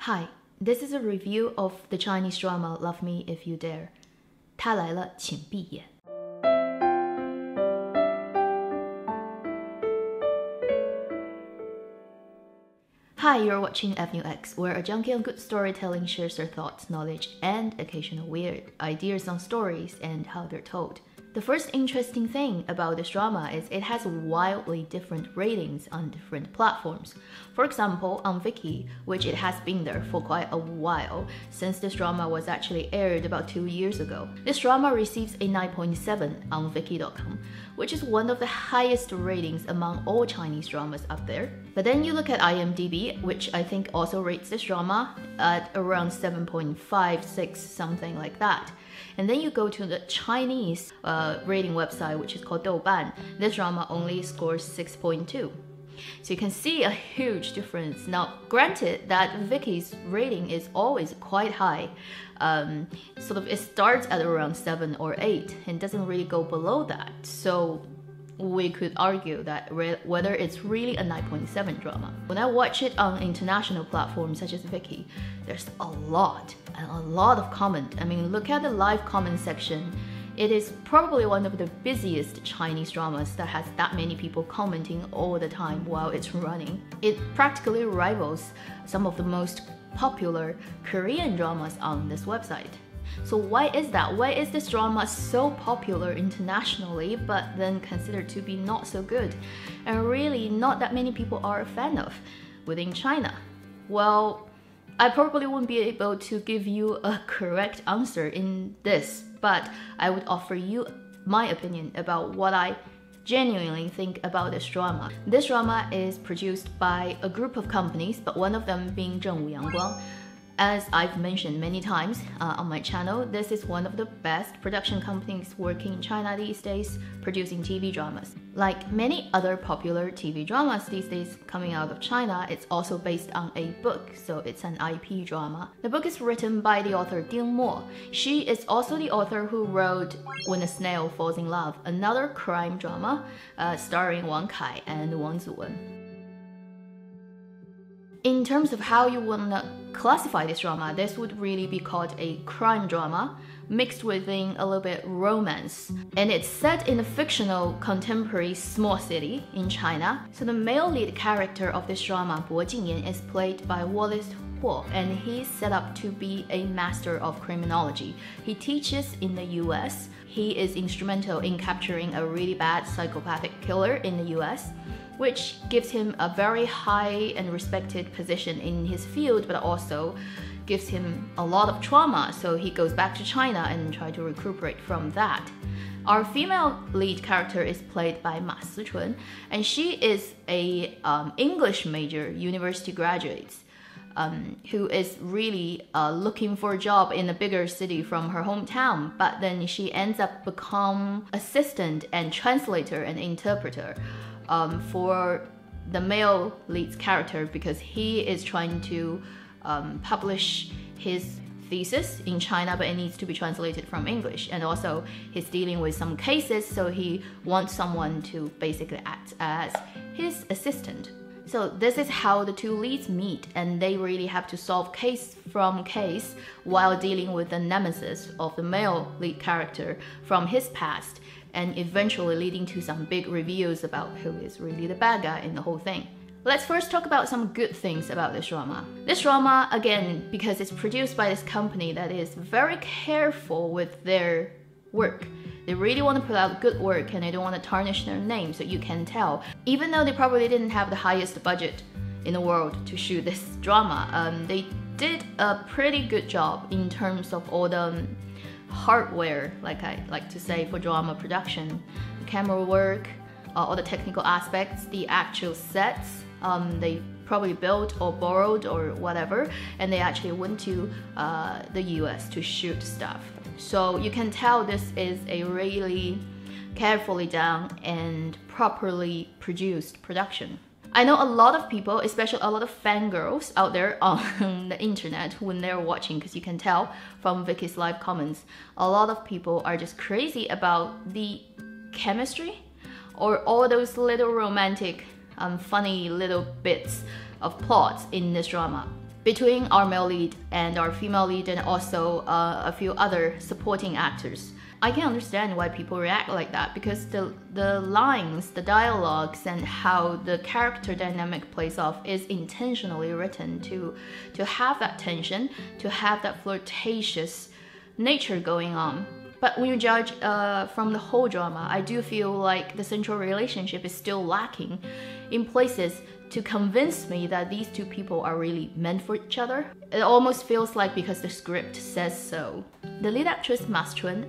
Hi, this is a review of the Chinese drama Love Me If You Dare. 他来了，请闭眼。Hi, you're watching AvenueX, where a junkie on good storytelling shares their thoughts, knowledge, and occasional weird ideas on stories and how they're told. The first interesting thing about this drama is it has wildly different ratings on different platforms. For example, on Viki, which it has been there for quite a while, since this drama was actually aired about 2 years ago. This drama receives a 9.7 on Viki.com, which is one of the highest ratings among all Chinese dramas up there. But then you look at IMDb, which I think also rates this drama at around 7.56, something like that. And then you go to the Chinese rating website, which is called Douban. This drama only scores 6.2. So you can see a huge difference. Now, granted that Viki's rating is always quite high. It starts at around 7 or 8 and doesn't really go below that. So we could argue that whether it's really a 9.7 drama. When I watch it on international platforms such as Viki, there's a lot of comment. I mean, look at the live comment section. It is probably one of the busiest Chinese dramas that has that many people commenting all the time while it's running. It practically rivals some of the most popular Korean dramas on this website. So why is that? Why is this drama so popular internationally but then considered to be not so good and really not that many people are a fan of within China? Well, I probably won't be able to give you a correct answer in this, but I would offer you my opinion about what I genuinely think about this drama. This drama is produced by a group of companies, but one of them being Zhengwu Yangguang. As I've mentioned many times on my channel, this is one of the best production companies working in China these days, producing TV dramas. Like many other popular TV dramas these days coming out of China, it's also based on a book, so it's an IP drama. The book is written by the author Ding Mo. She is also the author who wrote When a Snail Falls in Love, another crime drama starring Wang Kai and Wang Ziwen. In terms of how you want to classify this drama, this would really be called a crime drama mixed within a little bit romance. And it's set in a fictional contemporary small city in China. So the male lead character of this drama, Bo Jingyan, is played by Wallace Huo, and he's set up to be a master of criminology. He teaches in the US. He is instrumental in capturing a really bad psychopathic killer in the US, which gives him a very high and respected position in his field, but also gives him a lot of trauma, so he goes back to China and tries to recuperate from that. Our female lead character is played by Ma Sichun, and she is a English major university graduate who is really looking for a job in a bigger city from her hometown, but then she ends up become assistant and translator and interpreter for the male lead character, because he is trying to publish his thesis in China, but it needs to be translated from English, and also he's dealing with some cases, so he wants someone to basically act as his assistant. So this is how the two leads meet, and they really have to solve case from case while dealing with the nemesis of the male lead character from his past, and eventually leading to some big reveals about who is really the bad guy in the whole thing. Let's first talk about some good things about this drama. This drama, again, because it's produced by this company that is very careful with their work. They really want to put out good work and they don't want to tarnish their name, so you can tell. Even though they probably didn't have the highest budget in the world to shoot this drama, they did a pretty good job in terms of all the hardware, like I like to say, for drama production. The camera work, all the technical aspects, the actual sets, they probably built or borrowed or whatever, and they actually went to the US to shoot stuff. So you can tell this is a really carefully done and properly produced production. I know a lot of people, especially a lot of fangirls out there on the internet when they're watching, because you can tell from Viki's live comments, a lot of people are just crazy about the chemistry or all those little romantic, funny little bits of plots in this drama. between our male lead and our female lead, and also a few other supporting actors. I can understand why people react like that, because the lines, the dialogues, and how the character dynamic plays off is intentionally written to have that tension, to have that flirtatious nature going on. But when you judge from the whole drama, I do feel like the central relationship is still lacking in places to convince me that these two people are really meant for each other. It almost feels like because the script says so. The lead actress, Ma Chun,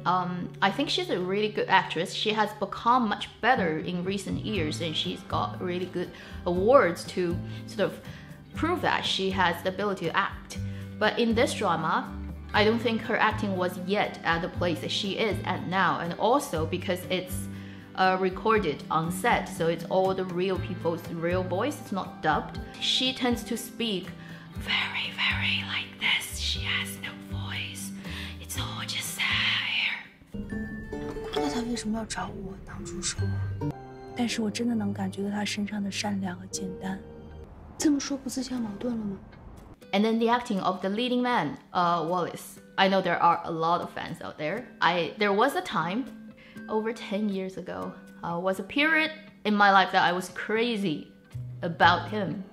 I think she's a really good actress. She has become much better in recent years, and she's got really good awards to sort of prove that she has the ability to act. But in this drama, I don't think her acting was yet at the place that she is at now, and also because it's recorded on set, so it's all the real people's real voice, it's not dubbed. She tends to speak very, very like this. She has no voice. It's all just hair. 那他为什么要找我当助手啊？但是我真的能感觉到他身上的善良和简单。这么说不自相矛盾了吗？ And then the acting of the leading man, Wallace. I know there are a lot of fans out there. There was a time over 10 years ago, was a period in my life that I was crazy about him.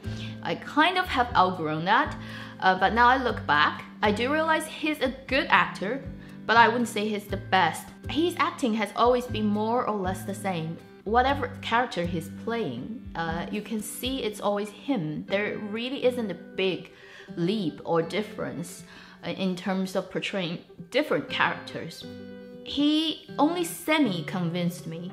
I kind of have outgrown that, but now I look back, I do realize he's a good actor, but I wouldn't say he's the best. His acting has always been more or less the same. Whatever character he's playing, you can see it's always him. There really isn't a big leap or difference in terms of portraying different characters. He only semi-convinced me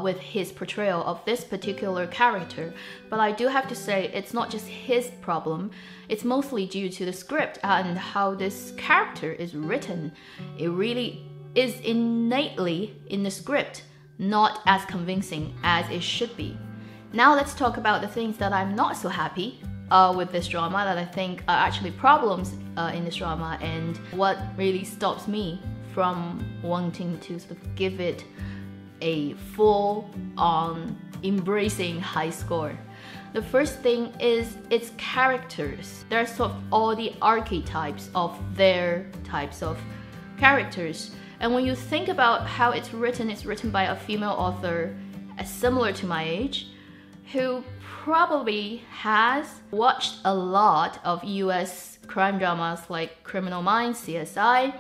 with his portrayal of this particular character, but I do have to say it's not just his problem, it's mostly due to the script and how this character is written. It really is innately in the script, not as convincing as it should be. Now let's talk about the things that I'm not so happy with this drama, that I think are actually problems in this drama, and what really stops me from wanting to sort of give it a full-on embracing high score. The first thing is its characters. There are sort of all the archetypes of their types of characters. And when you think about how it's written by a female author similar to my age, who probably has watched a lot of US crime dramas like Criminal Minds, CSI,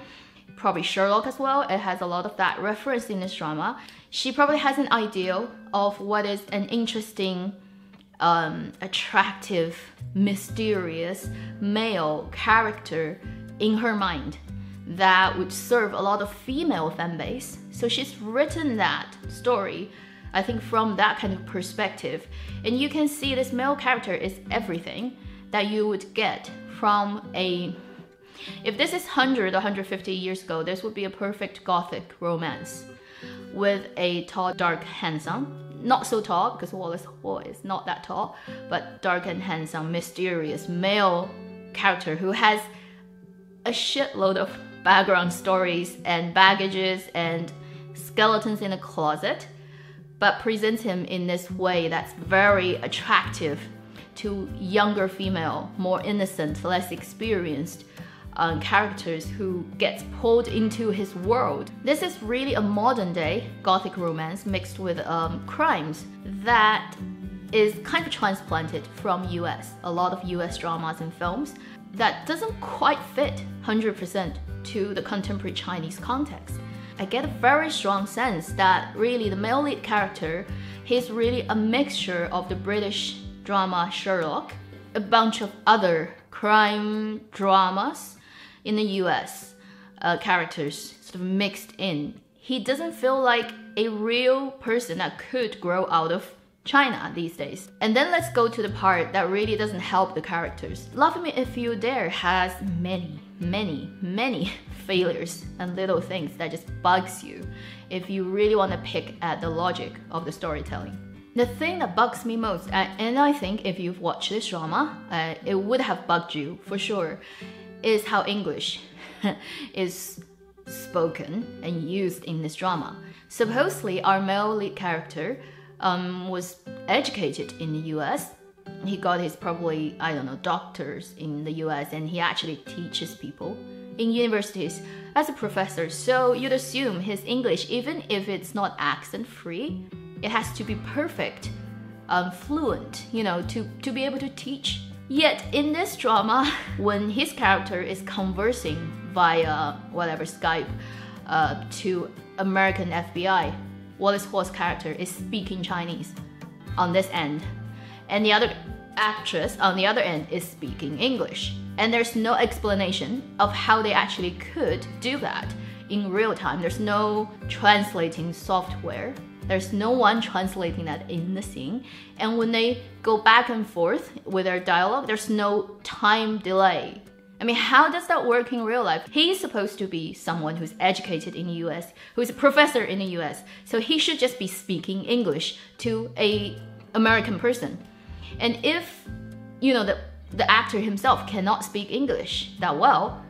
probably Sherlock as well. It has a lot of that reference in this drama. She probably has an idea of what is an interesting, attractive, mysterious male character in her mind that would serve a lot of female fan base. So she's written that story, I think, from that kind of perspective. And you can see this male character is everything that you would get from a... If this is 100 or 150 years ago, this would be a perfect gothic romance with a tall, dark, handsome, not so tall because Wallace Hall is not that tall, but dark and handsome, mysterious male character who has a shitload of background stories and baggages and skeletons in a closet, but presents him in this way that's very attractive to younger female, more innocent, less experienced characters who gets pulled into his world. This is really a modern day gothic romance mixed with crimes that is kind of transplanted from US. A lot of US dramas and films that doesn't quite fit 100% to the contemporary Chinese context. I get a very strong sense that really the male lead character, he's really a mixture of the British drama Sherlock, a bunch of other crime dramas in the US, characters sort of mixed in. He doesn't feel like a real person that could grow out of China these days. And then let's go to the part that really doesn't help the characters. Love Me If You Dare has many failures and little things that just bugs you if you really want to pick at the logic of the storytelling. The thing that bugs me most, and I think if you've watched this drama, it would have bugged you for sure, is how English is spoken and used in this drama. Supposedly, our male lead character was educated in the US, he got his probably, I don't know, doctors in the US, and he actually teaches people in universities as a professor. So you'd assume his English, even if it's not accent free, it has to be perfect, fluent, you know, to be able to teach. Yet in this drama, when his character is conversing via whatever Skype to American FBI, Wallace Hall's character is speaking Chinese on this end, and the other actress on the other end is speaking English. And there's no explanation of how they actually could do that in real time. There's no translating software. There's no one translating that in the scene. And when they go back and forth with their dialogue, there's no time delay. I mean, how does that work in real life? He's supposed to be someone who's educated in the US, who's a professor in the US. So he should just be speaking English to an American person. And if, you know, the actor himself cannot speak English that well,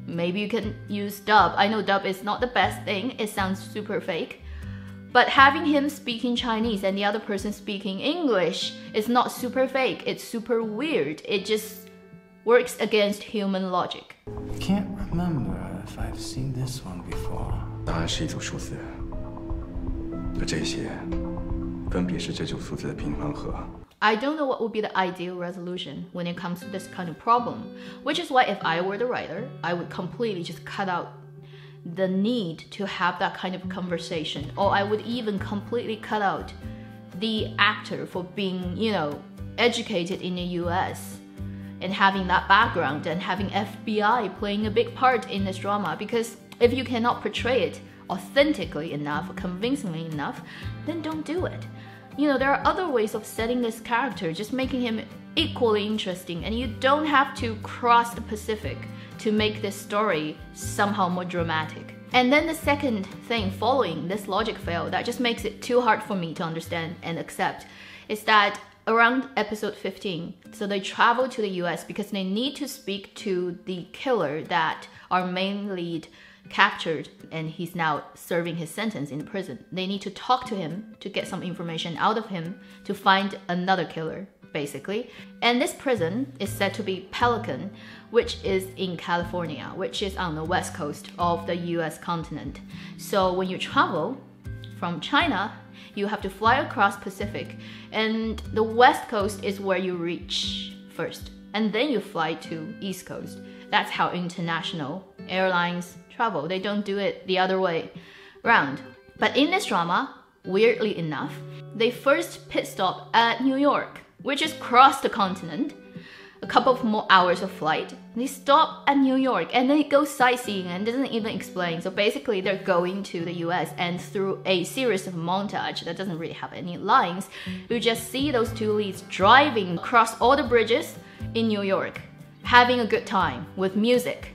maybe you can use dub. I know dub is not the best thing. It sounds super fake. But having him speaking Chinese and the other person speaking English is not super fake. It's super weird. It just works against human logic. Can't remember if I've seen this one before. 答案是一组数字，而这些分别是这组数字的平方和。 I don't know what would be the ideal resolution when it comes to this kind of problem, which is why if I were the writer, I would completely just cut out the need to have that kind of conversation, or I would even completely cut out the actor for being, you know, educated in the US and having that background and having FBI playing a big part in this drama, because if you cannot portray it authentically enough, convincingly enough, then don't do it. You know, there are other ways of setting this character, just making him equally interesting, and you don't have to cross the Pacific to make this story somehow more dramatic. And then the second thing following this logic fail that just makes it too hard for me to understand and accept is that around episode 15, so they travel to the US because they need to speak to the killer that our main lead captured, and he's now serving his sentence in the prison. They need to talk to him to get some information out of him to find another killer, basically. And this prison is said to be Pelican, which is in California, which is on the west coast of the US continent. So when you travel from China, you have to fly across Pacific, and the west coast is where you reach first, and then you fly to East Coast. That's how international airlines travel. They don't do it the other way round. But in this drama, weirdly enough, they first pit stop at New York, which is across the continent, a couple of more hours of flight. They stop at New York and then go sightseeing and doesn't even explain. So basically they're going to the US, and through a series of montage that doesn't really have any lines, you just see those two leads driving across all the bridges in New York, having a good time with music,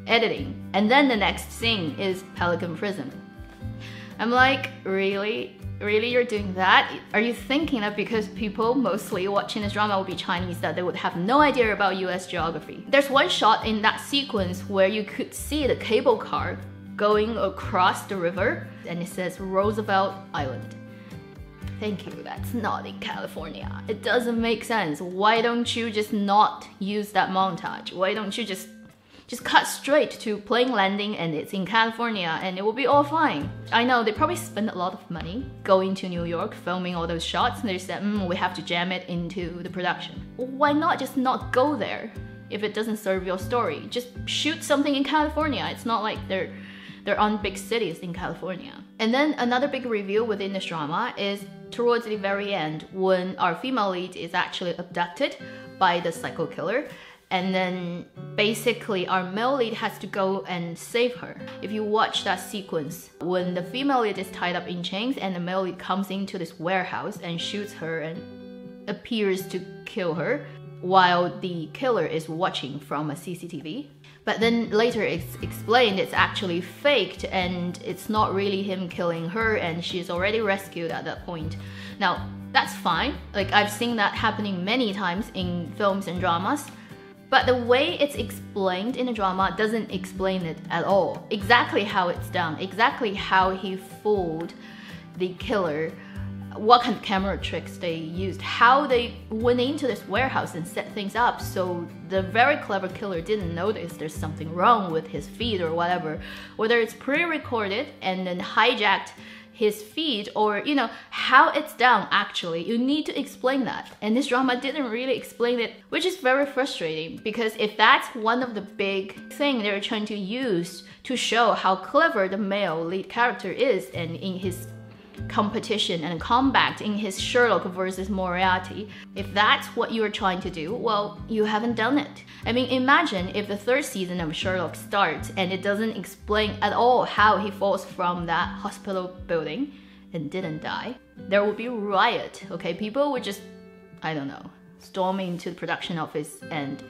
editing, and then the next scene is Pelican Prison. I'm like, really? Really, you're doing that? Are you thinking that because people mostly watching this drama will be Chinese, that they would have no idea about US geography? There's one shot in that sequence where you could see the cable car going across the river, and it says Roosevelt Island. Thank you, that's not in California. It doesn't make sense. Why don't you just not use that montage? Why don't you just cut straight to plane landing and it's in California and it will be all fine? I know they probably spent a lot of money going to New York, filming all those shots, and they said, we have to jam it into the production. Why not just not go there if it doesn't serve your story? Just shoot something in California. It's not like they're on big cities in California. And then another big reveal within this drama is towards the very end, when our female lead is actually abducted by the psycho killer. And then basically our male lead has to go and save her. If you watch that sequence, when the female lead is tied up in chains and the male lead comes into this warehouse and shoots her and appears to kill her while the killer is watching from a CCTV. But then later it's explained it's actually faked and it's not really him killing her, and she's already rescued at that point. Now, that's fine. Like, I've seen that happening many times in films and dramas. But the way it's explained in the drama doesn't explain it at all. Exactly how it's done, exactly how he fooled the killer what kind of camera tricks they used, how they went into this warehouse and set things up so the very clever killer didn't notice there's something wrong with his feed or whatever, whether it's pre-recorded and then hijacked his feed, or you know, how it's done. Actually, you need to explain that, and this drama didn't really explain it, which is very frustrating, because if that's one of the big thing they're trying to use to show how clever the male lead character is, and in his competition and combat in his Sherlock versus Moriarty, if that's what you're trying to do, well, you haven't done it. I mean, imagine if the third season of Sherlock starts and it doesn't explain at all how he falls from that hospital building and didn't die. There would be riot, okay? People would just, I don't know, storm into the production office and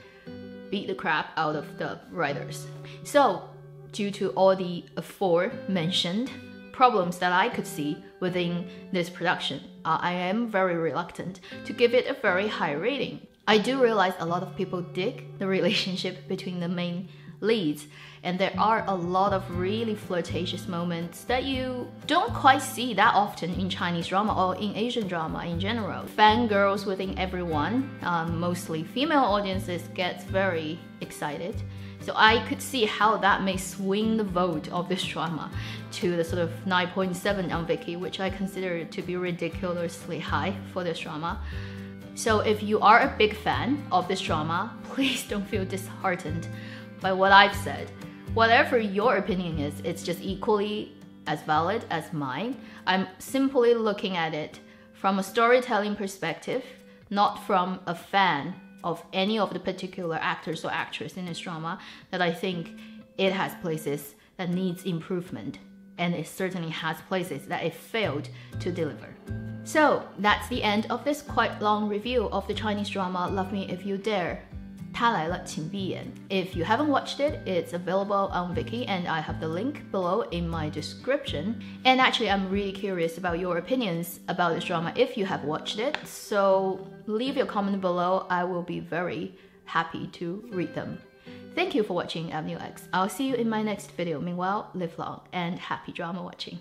beat the crap out of the writers. So, due to all the aforementioned problems that I could see within this production, I am very reluctant to give it a very high rating. I do realize a lot of people dig the relationship between the main leads, and there are a lot of really flirtatious moments that you don't quite see that often in Chinese drama or in Asian drama in general. Fangirls within everyone, mostly female audiences, gets very excited. So I could see how that may swing the vote of this drama to the sort of 9.7 on Viki, which I consider to be ridiculously high for this drama. So if you are a big fan of this drama, please don't feel disheartened by what I've said. Whatever your opinion is, it's just equally as valid as mine. I'm simply looking at it from a storytelling perspective, not from a fan of any of the particular actors or actresses in this drama, that I think it has places that needs improvement, and it certainly has places that it failed to deliver. So that's the end of this quite long review of the Chinese drama Love Me If You Dare. 他来了，请闭眼. If you haven't watched it, it's available on Viki, and I have the link below in my description. And actually, I'm really curious about your opinions about this drama if you have watched it. So leave your comment below. I will be very happy to read them. Thank you for watching Avenue X. I'll see you in my next video. Meanwhile, live long and happy drama watching.